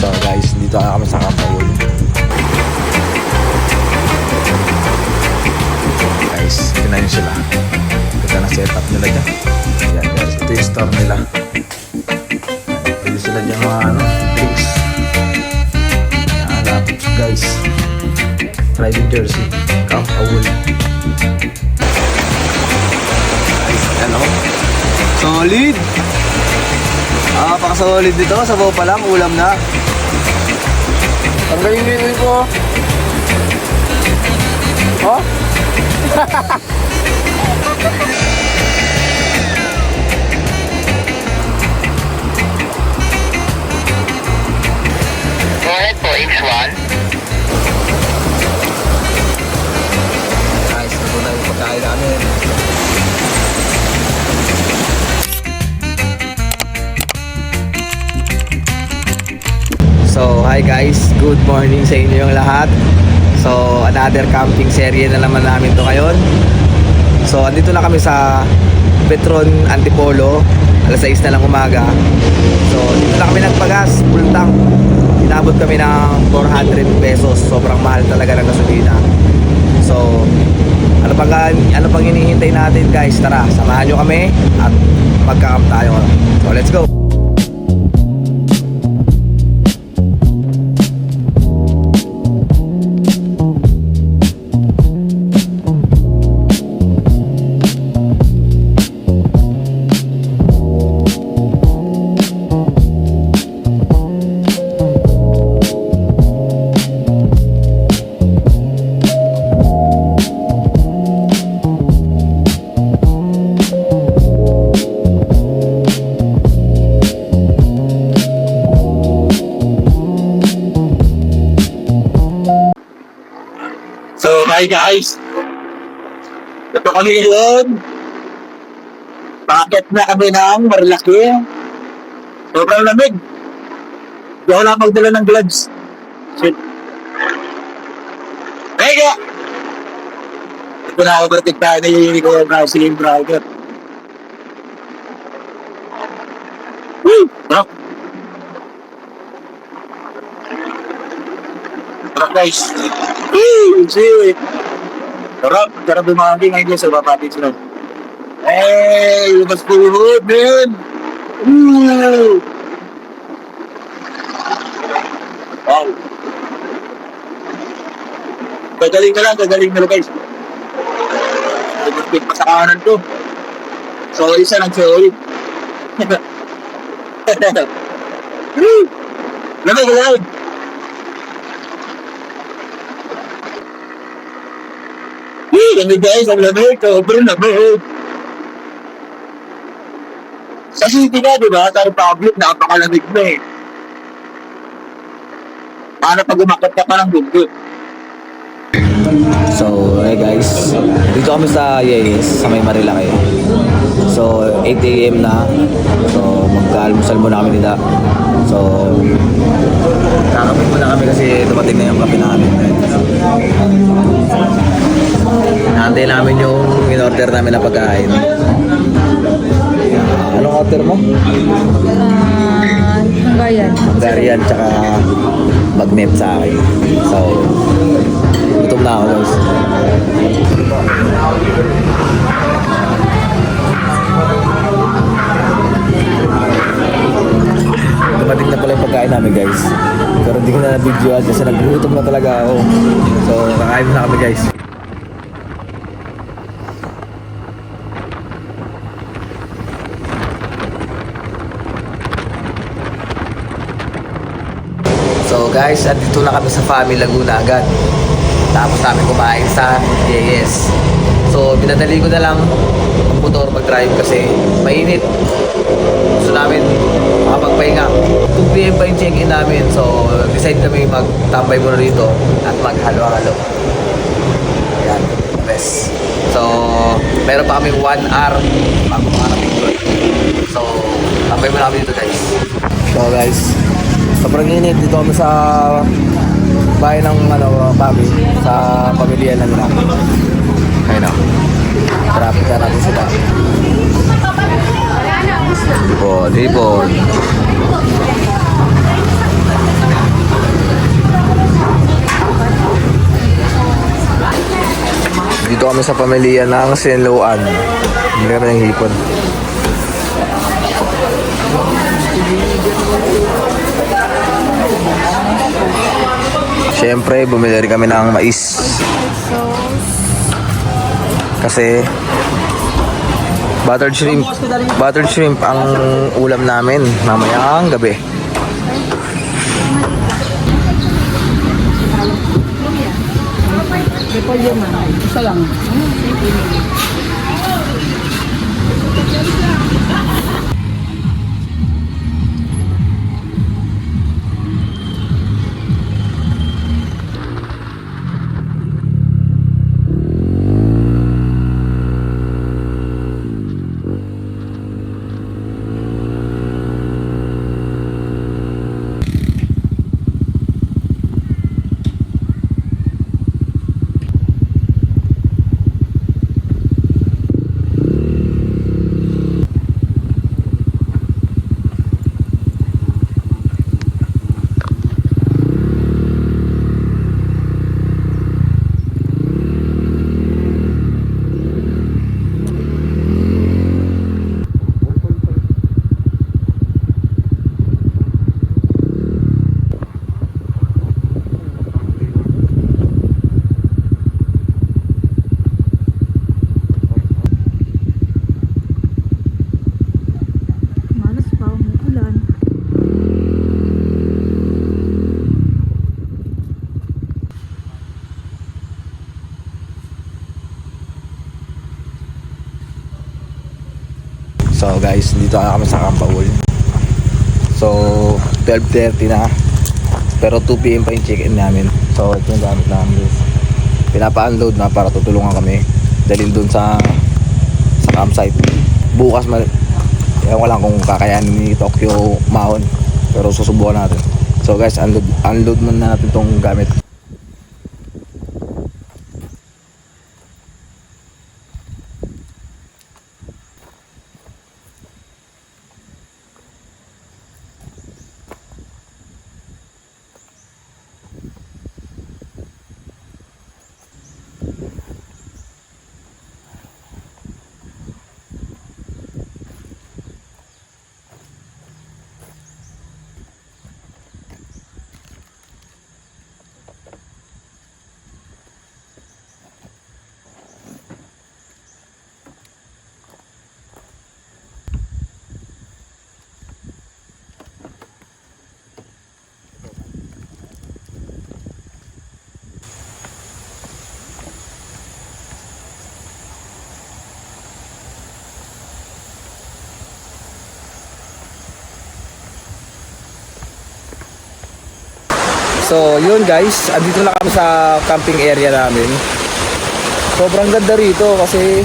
So guys, dito na kami sa Kampawol. Guys, tignan nyo sila. Ganda na setup nila dyan. Yan guys, ito yung store nila. Pwede sila dyan mga drinks. Yan, lapis guys. Private jersey. Kampawol. Guys, yan o. Solid! Paka-solid dito. Sabaw pa lang, ulam na. Tanggalin yung ngipin ko. Oh? Go ahead po, X1. Guys, ito na yung pagkain namin. So, hi guys. Good morning sa inyo yung lahat. So, another camping serye na naman namin to ngayon. So, andito na kami sa Petron Antipolo. Alas 6 na lang umaga. So, dito na kami nagpagas. Full tank. Inabot kami ng 400 pesos. Sobrang mahal talaga ng gasolina. So, ano pang hinihintay natin guys? Tara, samahan nyo kami at magka-camp tayo. So, let's go! So, hi guys. Ito kami ngayon. Bakit na kami ng Marilaki? Sobrang lamig. Hindi ako lang magdala ng gloves. Shit. Kaya! Ito na overtake tayo na yung ko na si driver. Woo! Sarap. Sarap guys. Woo! See? Sarap bumangking ngayon sa babatis na. Hey! Lumas po hood, man! Woo! Wow! Gagaling na lang guys. Nag-speed pa sa kanan to. So, isa lang sorry. Lamig. Lamig guys, ang lamig. Sobrang lamig. Sa city nga, di ba? Sa Republic, napakalamig na eh. Paano pag umakit ka pa ng dugo? So, hey guys, dito kami sa Yeyes, sa may Marilaki. So, 8 AM na. So, mag-almusal muna kami nila. So, kakapit muna kami kasi dumating na yung kape namin. Nantay namin yung in-order namin na pagkain. Anong order mo? Hungarian tsaka magnet sa akin. So, gutom na ako guys. Dumating na pala yung pagkain namin guys. Pero hindi ko na na-videoan kasi naggutom na talaga ako. So, kakain na kami guys. So guys, andito na kami sa Fami Laguna agad. Tapos namin kumain sa JS. So binadali ko na lang ang motor mag-drive kasi mainit. Gusto namin makapagpahinga. 2 PM pa yung check-in namin. So decide kami magtambay muna rito at maghalo-halo. Ayan, best. So meron pa kami 1 hour bago makarating doon. So tambay muna kami dito guys. So guys, sobrang init dito kami sa bahay ng Pami, sa pamilya na nila. Ayun na. Traffic na natin sila. Libon. kami sa pamilya ng Sinloan. Hindi kami ng hipon. Siyempre, bumili rin kami ng mais. Kasi buttered shrimp ang ulam namin mamayang gabi. Isa lang. Malas pa, umuulan. So guys, dito na kami sa Campaul. So 12:30 na. Pero 2 PM pa yung check-in namin. So ito yung gamit namin. Pinapa-unload na para tutulungan kami dalhin dun sa campsite. Bukas ewan ko lang kung kakayanin ni Tokyo Mahon. Pero susubukan natin. So guys, unload muna natin tong gamit. So yun guys, andito na kami sa camping area namin. Sobrang ganda rito kasi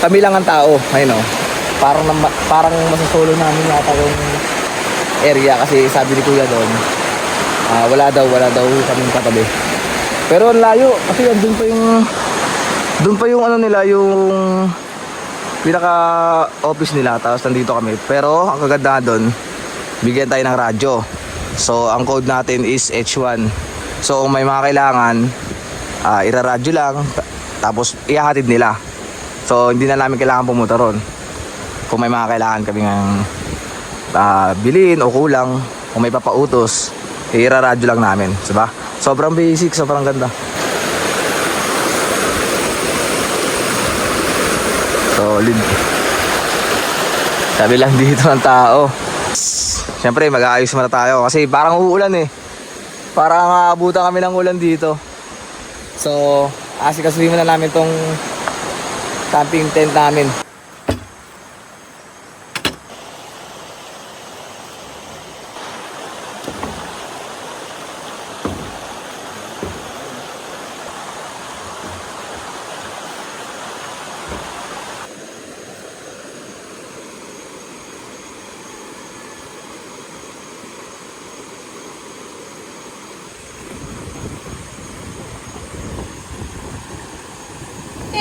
kami lang ang tao. Ayun o, parang masasolo namin yata yung area kasi sabi ni Kuya doon, wala daw kaming katabi. Pero ang layo kasi doon pa yung ano nila, yung pinaka office nila, tapos nandito kami. Pero ang kaganda doon, bigyan tayo ng radyo. So ang code natin is H1. So kung may mga kailangan, iraradyo lang, tapos ihahatid nila. So hindi na namin kailangan pumunta ron. Kung may mga kailangan kami ng bilhin o kulang, kung may papautos, iraradyo lang namin, diba? Sobrang basic, sobrang ganda. Solid. Sabi lang dito ng tao. Siyempre mag-aayos muna tayo kasi parang uulan eh. Parang aabutan kami ng ulan dito. So asikasuhin muna namin tong camping tent namin.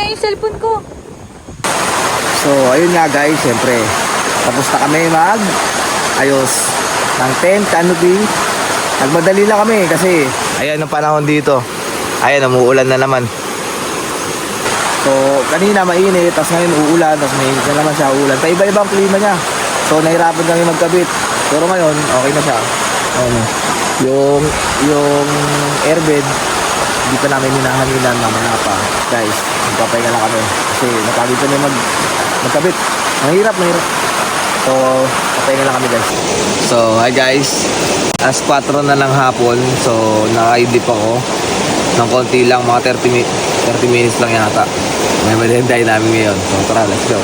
Yung cellphone ko. So ayun nga guys, siyempre tapos na kami ayos ng tent, canopy. Nagmadali lang kami kasi ayan ang panahon dito. Ayan, umuulan na naman. So, kanina mainit, tapos ngayon uulan, tapos mainit na naman siya, uulan. Paiba-iba ang klima niya. So, nahirapan kami magkabit. Pero ngayon, okay na siya. Ano, yung airbed, hindi pa namin hinahanginan, mamaya pa. Guys, magpapahinga na kami. Kasi napagod kami magkabit. Mahirap. So, papahinga lang kami guys. So, hi guys. Alas 4 na ng hapon. So, naka-idlip ako. Ng konti lang, mga 30 minutes lang yata. May malihenday namin ngayon. So, tara, let's go.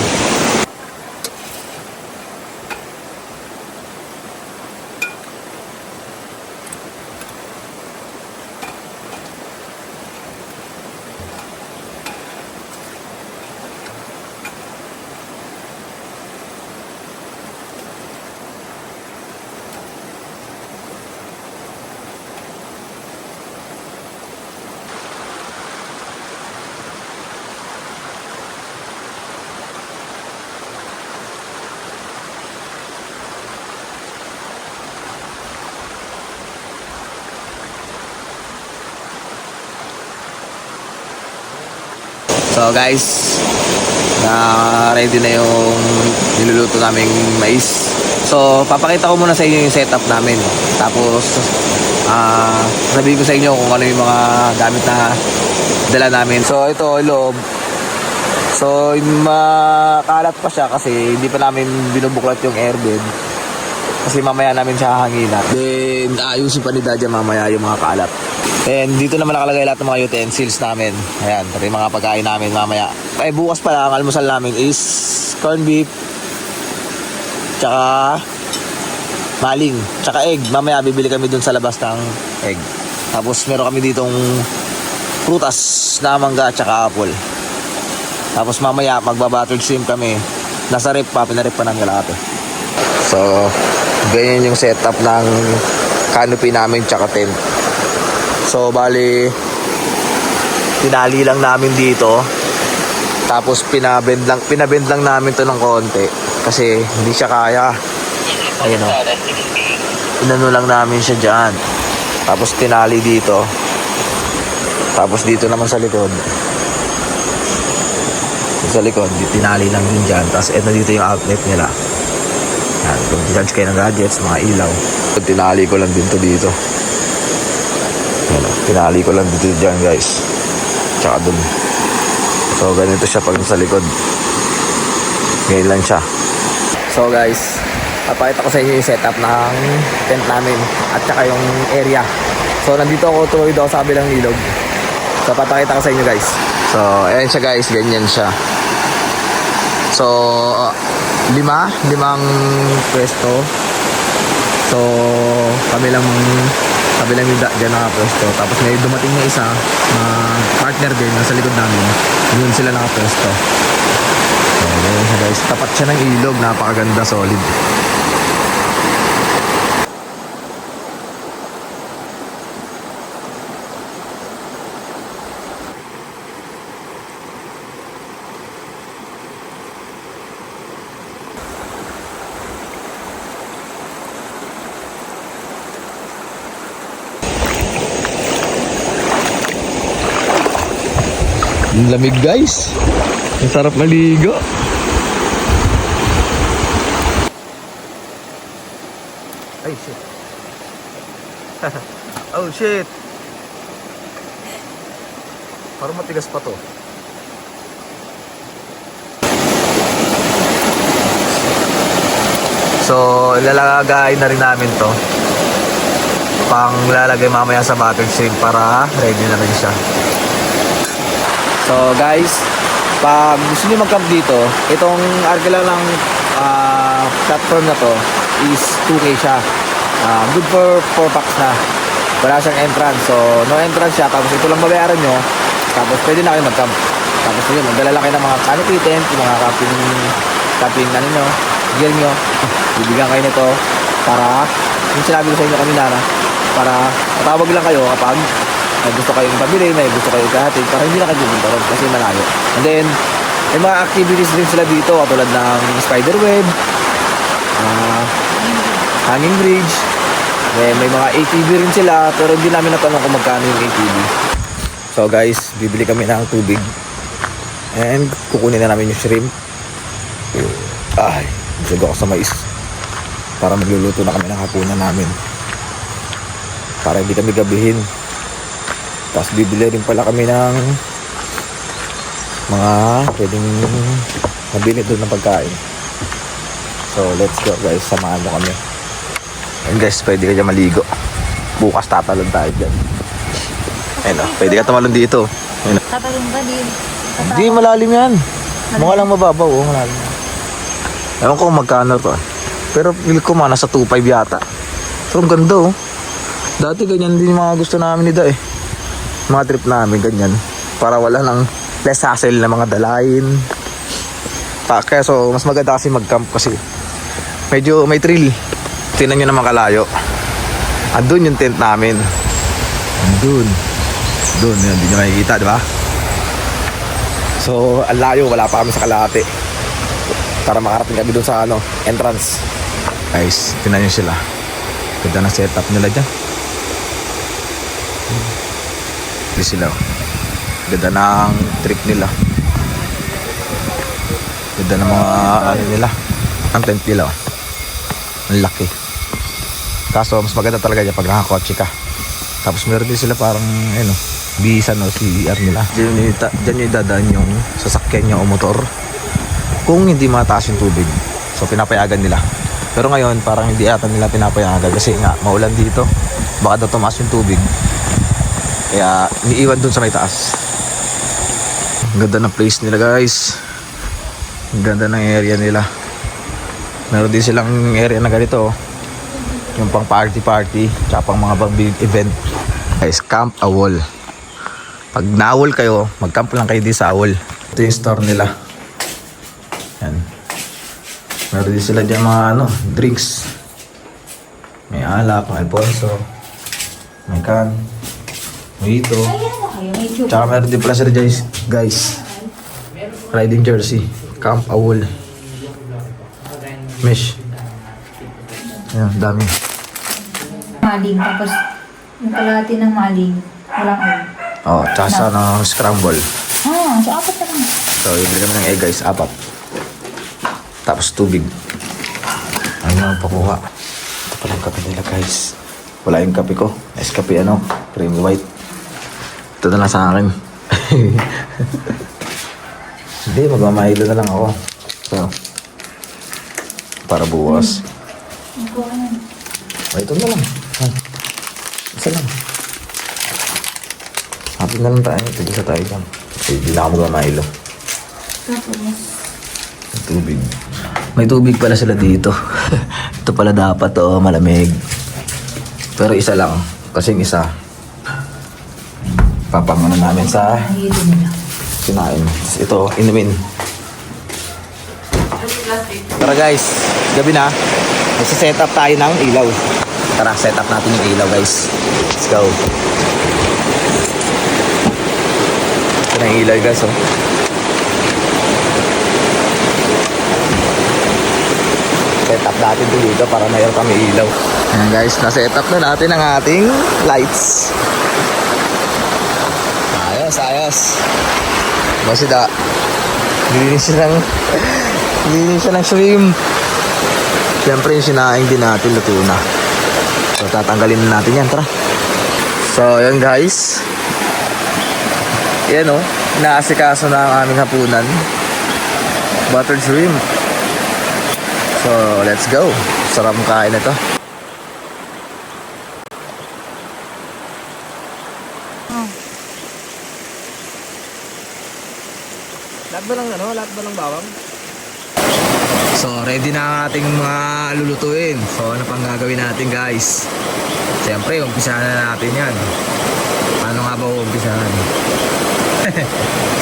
So guys, ready na yung niluluto naming mais. So papakita ko muna sa inyo yung setup namin. Tapos sabihin ko sa inyo kung ano yung mga gamit na dala namin. So ito loob. So makalat pa siya kasi hindi pa namin binubuklat yung airbed. Kasi mamaya namin siya hahanginan. Then ayusin pa ni Dadya mamaya yung mga kalat. And dito naman nakalagay lahat ng mga utensils namin. Ayan, pati mga pagkain namin mamaya. Ay bukas pala ang almusal namin is corned beef, tsaka maling, tsaka egg. Mamaya bibili kami dun sa labas ng egg. Tapos meron kami ditong prutas na mangga tsaka apple. Tapos mamaya magbabattered shrimp kami. Nasa rep pa, pinarep pa ng galate. So, ganyan yung setup ng canopy namin tsaka tent. So, bali, tinali lang namin dito. Tapos, pinabend lang namin to ng konti. Kasi, hindi siya kaya. Ayun o. Inano lang namin siya dyan. Tapos, tinali dito. Tapos, dito naman sa likod. Sa likod, tinali lang din dyan. Tapos, eto dito yung outlet nila. Yan, kung charge kayo ng gadgets, mga ilaw. Tinali ko lang din to dito. Tinali ko lang dito dyan guys. Tsaka dun. So ganito siya pag sa likod. Ngayon lang siya. So guys, papakita ko sa inyo yung setup ng tent namin at tsaka yung area. So nandito ako, tuwid ako sa kabilang ilog. So papakita ko sa inyo guys. So ayan siya guys, ganyan siya. So limang pwesto. So kabilang yung dyan nakapwesto. Tapos may dumating na isa na partner din nasa likod namin. Yun sila nakapwesto. So ganyan siya guys. Tapat siya ng ilog. Napakaganda, solid. Ang lamig guys. Ang sarap maligo. Ay shit. Oh shit. Parang matigas pa to. So ilalagay na rin namin to. Pang lalagay mamaya sa battery shrimp para ready na rin siya. So guys, pag gusto niyo mag-camp dito, itong Argala ng platform na to is 2K siya. Good for 4 packs na. Wala siyang entrance. So no entrance siya. Tapos ito lang babayaran nyo. Tapos pwede na kayo mag-camp. Tapos yun, magdala lang kayo ng mga canopy tent, yung mga camping ano nyo, gear nyo. Bibigyan kayo nito para, yung sinabi ko sa inyo kanina na, para matawag lang kayo kapag may gusto kayong pabili, may gusto kayong kahatid para hindi na kayo pupunta ron kasi malayo. And then, may mga activities din sila dito katulad ng spider web, hanging bridge, may mga ATV rin sila pero hindi namin natanong kung magkano yung ATV. So guys, bibili kami ng tubig. And kukunin na namin yung shrimp. Ay, busog ako sa mais. Para magluluto na kami ng hapunan namin. Para hindi kami gabihin. Tapos bibili rin pala kami ng mga pwedeng mabili doon ng pagkain. So let's go guys, samahan mo kami. And guys, pwede ka dyan maligo. Bukas tatalon tayo dyan. Ayun o, pwede ka tumalon dito. Ayun o. Tatalong ka din. Hindi, malalim yan. Mukha lang mababaw, oh, malalim. Ewan ko kung magkano to. Pero feel ko nasa 2.5 yata. So ang ganda oh. Dati ganyan din yung mga gusto namin ni Da eh. Mga trip namin ganyan. Para wala nang less hassle na mga dalayin. Kaya so mas maganda kasi mag-camp kasi medyo may thrill. Tingnan nyo naman kalayo. Andun yung tent namin. Andun. Doon, yun, hindi nyo makikita, di ba? So, ang layo, wala pa kami sa kalahati. Para makarating kami doon sa entrance. Guys, tingnan nyo sila. Ganda na setup nila dyan. Hindi sila. Ganda ng trip nila. Ganda ng mga nila. Ang tent nila. Ang laki. Kaso, mas maganda talaga dyan pag nakakotse ka. Tapos meron din sila parang, bisan o CR nila. Diyan yung dadaan yung sasakyan niya o motor. Kung hindi mataas yung tubig. So, pinapayagan nila. Pero ngayon, parang hindi ata nila pinapayagan. Kasi nga, maulan dito. Baka daw tumaas yung tubig. Kaya, iniiwan dun sa may taas. Ang ganda ng place nila, guys. Ang ganda ng area nila. Meron din silang area na ganito, oh. Yung pang party, tsaka pang mga big event. Guys, Camp Awol. Pag na-awol kayo, mag-camp lang kayo di sa Awol. Ito yung store nila. Yan. Meron din sila dyan mga drinks. May alak, may Alfonso, may can, mojito. Tsaka meron din pala sila guys. Riding jersey. Camp Awol. Mesh. Ayan, dami. Maling, tapos yung kalahati ng maling, walang egg. Oh, tsaka sa scramble. So apat na lang. So, bibili kami ng egg guys, 4. Tapos tubig. Ayun, pakuha. Ito pala yung kape nila guys. Wala yung kape ko. Escape creamy white. Ito na lang sa akin. Hindi, magmamahilo na lang ako. So, para buwas. Ito na lang. Isa lang. Happy na lang tayo. Tigisa tayo dyan. Kasi hindi na ako magmamahilo. May tubig. May tubig pala sila dito. Ito pala dapat malamig. Pero isa lang. Kasing isa. Papangano namin sa kinain. Ito, inumin. Tara guys, gabi na. Set up tayo ng ilaw. Tara, set up natin yung ilaw guys. Let's go. Ito na yung ilaw guys oh. Set up natin dito para mayroon kami ilaw. Ayan guys, na-set up na natin ang ating lights. Ayos. Masida. Lilinis siya ng shrimp. Siyempre yung sinaing din natin, luto na. So tatanggalin na natin yan, tara. So yan guys. Yan inaasikaso na ang aming hapunan. Buttered shrimp. So let's go. Sarap kain ito. Lahat ba ng bawang? So, ready na ang ating mga lulutuin. So, ano pang gagawin natin guys? Siyempre, umpisahan na natin yan. Ano nga ba umpisahan?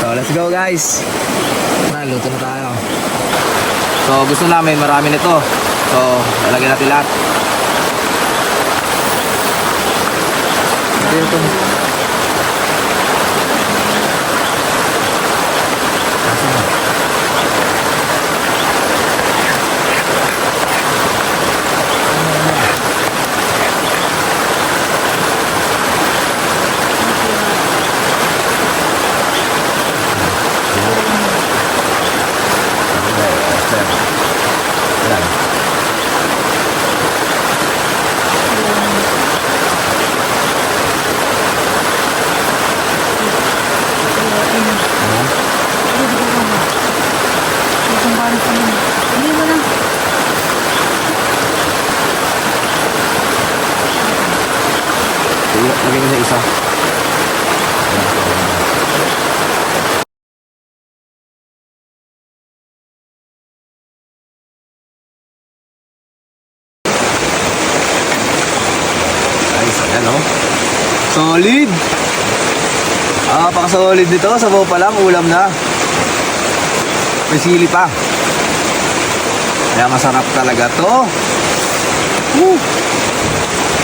So, let's go guys. Luto na tayo. So, gusto namin marami nito. So, lalagyan natin lahat. Ito. Lagyan mo na isa. Ayos, ayan o. Solid! Napaka-solid nito. Sabaw pa lang, ulam na. May sili pa. Kaya masarap talaga to. Woo!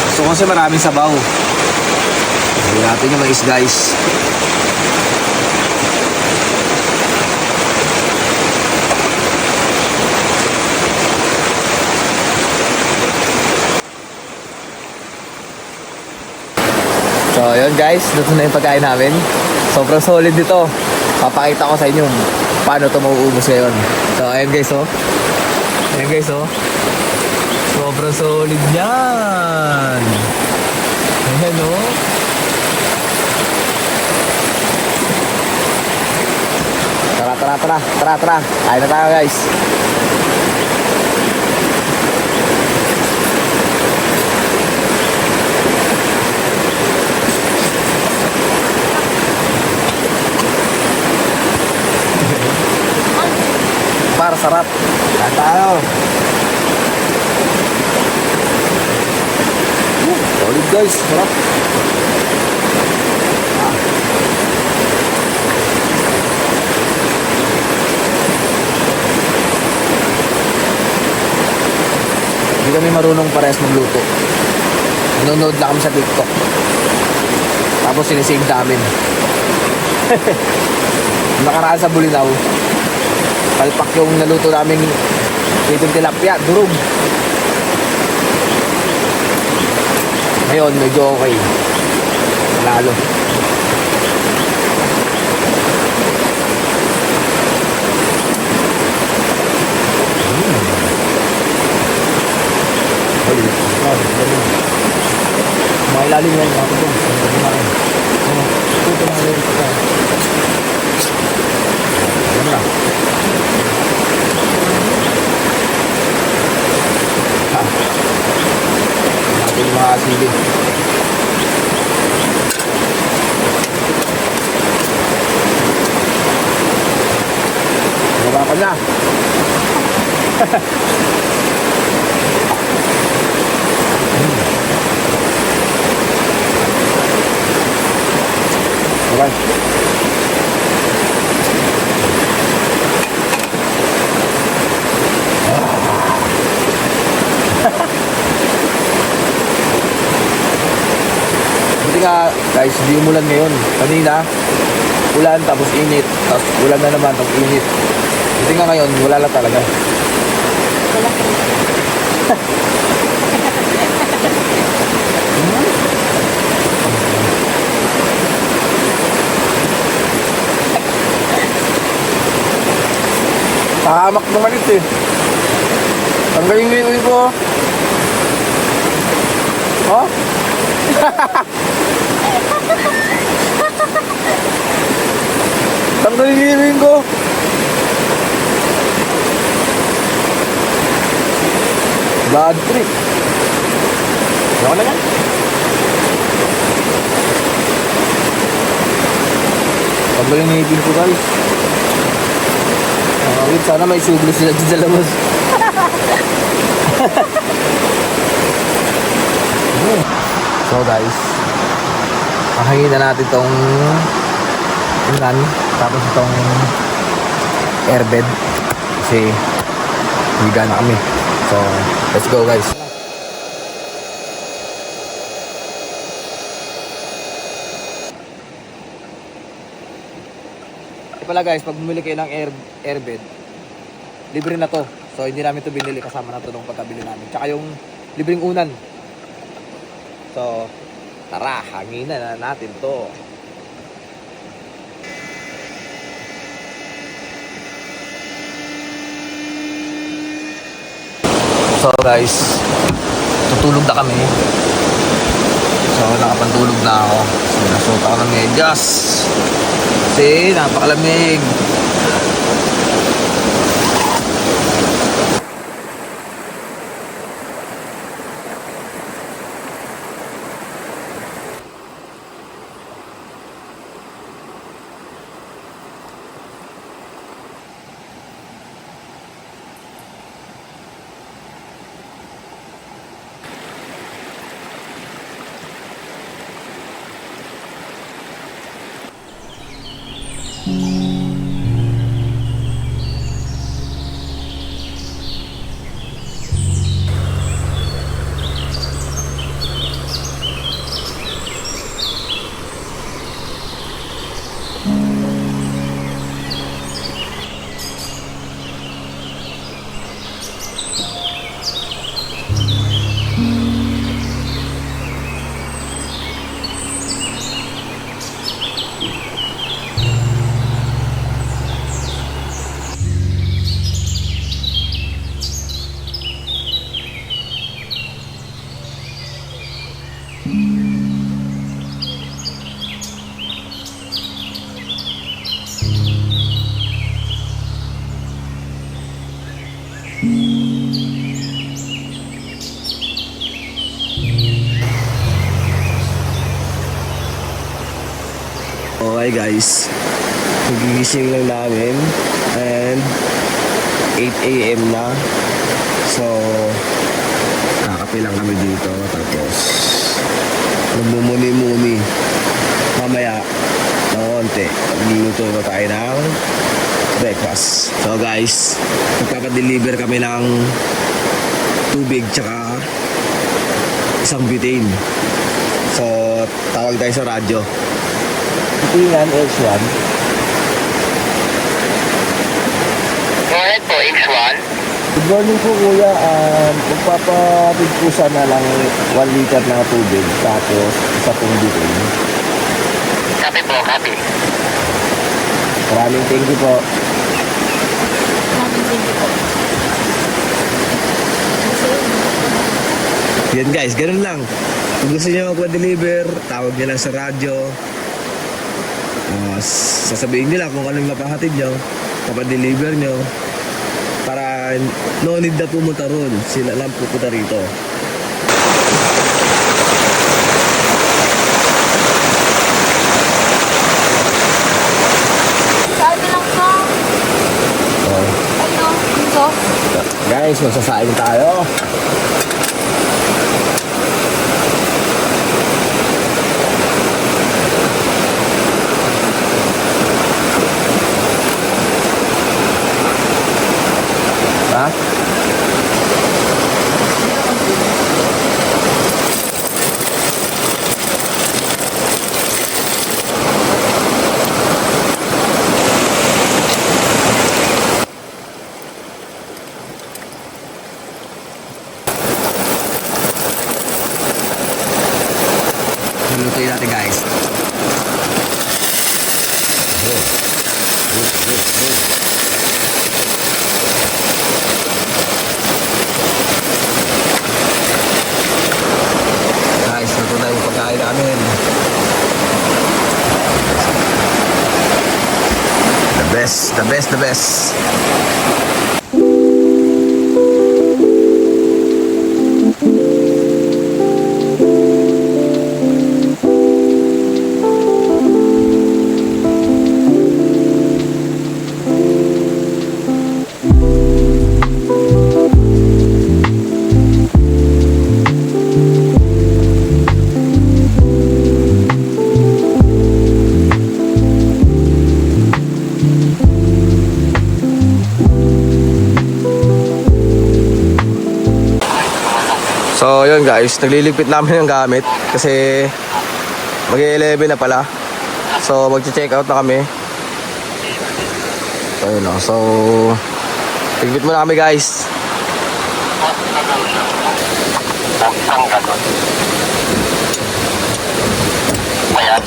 Gusto ko kasi maraming sabaw. Hindi natin yung mais, guys. So, yun guys. Luto na yung pagkain namin. Sobrang solid dito. Papakita ko sa inyo paano ito mauubos ngayon. So, ayun guys, oh. Ayun guys, oh. Sobrang solid yan. Ayan, oh. Tara. Kain na tayo, guys. Para sarap. Kain tayo. Solid guys, sarap. Hindi kami marunong parehas magluto. Nanonood lang kami sa TikTok. Tapos sinisave namin. Nakaraan sa Bulinaw, palpak yung naluto namin itong tilapia, durog. Ngayon, medyo okay. Lalo. Mga ilalim yan, mga tutong. Tuto na rin. Alam na. Natin mga sili. Narapan na. Okay. Buti nga guys, hindi umulan ngayon. Kanina, ulan tapos init. Tapos ulan na naman tapos init. Buti nga ngayon, wala lang talaga. Pahamak naman ito eh. Tanggalin mo yung ko. Oh? Tanggalin mo yung ko. Bad trip. Ano na yan? Tanggalin mo yung ko guys. Wait, sana may suglo sila dyan sa labas. So guys, mahangin na natin tong unan, tapos itong airbed kasi higa na kami. So let's go guys. Pala guys, pag bumili kayo ng airbed, libre na to. So hindi namin to binili, kasama na to nung pagkabili namin. Tsaka yung libreng unan. So tara, hanginan na natin to. So guys, tutulog na kami. So nakapantulog na ako. So nasuot ako ng medyas. Kasi napakalamig. Okay guys, nagigising lang namin and 8 AM na. So kakape lang kami dito, tapos nagmumuni-muni. Mamaya ng konti magluluto na tayo ng breakfast. So guys, magpapadeliver kami ng tubig tsaka isang butane. So tawag tayo sa radyo. Tingnan, X1. Go ahead po, X1. Good morning po kuya. Magpapatid po sana lang 1 liter na tubig tapos isa pong butane. Copy po, copy. Maraming thank you po. Yan guys, ganun lang. Kung gusto niyo magpa-deliver, tawag niyo lang sa radyo. Sasabihin nyo lang kung anong mapahatid nyo, papadeliver nyo, para no need na pumunta ron, sila lang pupunta rito. Sabi lang po. Oh. Ano? Ito? Guys, magsasaing tayo. Ha? Lulutuin natin guys. Guys, luto na yung pagkain namin. The best, the best, the best. So yun guys, nagliligpit namin ng gamit kasi mag-11 na pala. So mag-check out na kami. So yun o. So ligpit muna kami guys. Ang ganon. Ayan.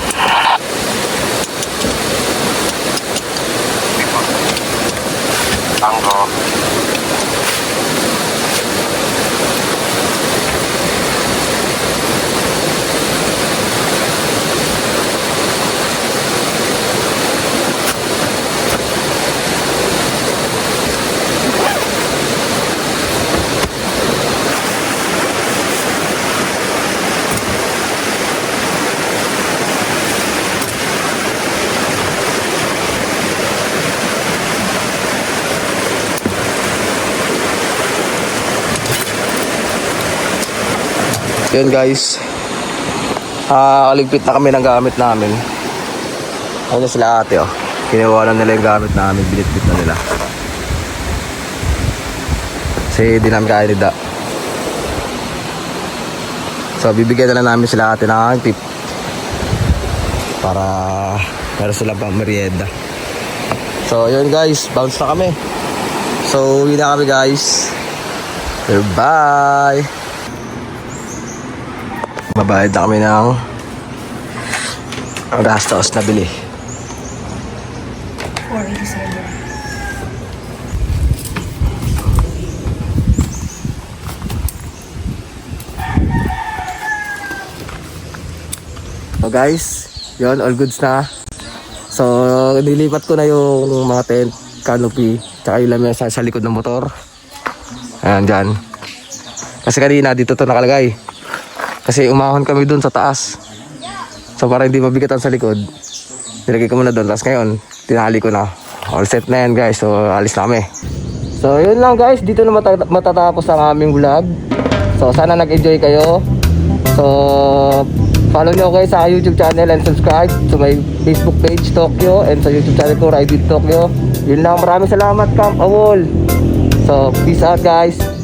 Tango. Yun guys, kaligpit na kami ng gamit namin. Ayun na sila ate oh. Kinuha na nila yung gamit namin, binitbit na nila. Kasi di namin kaya nida. So bibigyan na lang namin sila ate ng tip para meron silang pang merienda. So yun guys, bounce na kami. So yun na kami guys. Goodbye. Mabayad na kami ng ang gastos na bili. 487. So guys, yun, all goods na. So nilipat ko na yung mga tent, canopy, tsaka yung lamesa sa likod ng motor. Ayan dyan. Kasi kanina dito to nakalagay. Kasi umahon kami dun sa taas. So para hindi mabigatan sa likod, Nilagay ko muna doon. Tapos ngayon, tinali ko na. All set na yan guys. So alis na kami. So yun lang guys. Dito na matatapos ang aming vlog. So sana nag-enjoy kayo. So follow nyo ako sa YouTube channel and subscribe to my Facebook page Tokyo and sa YouTube channel ko Ride with Tokyo. Yun lang. Maraming salamat Camp Awol. So peace out guys.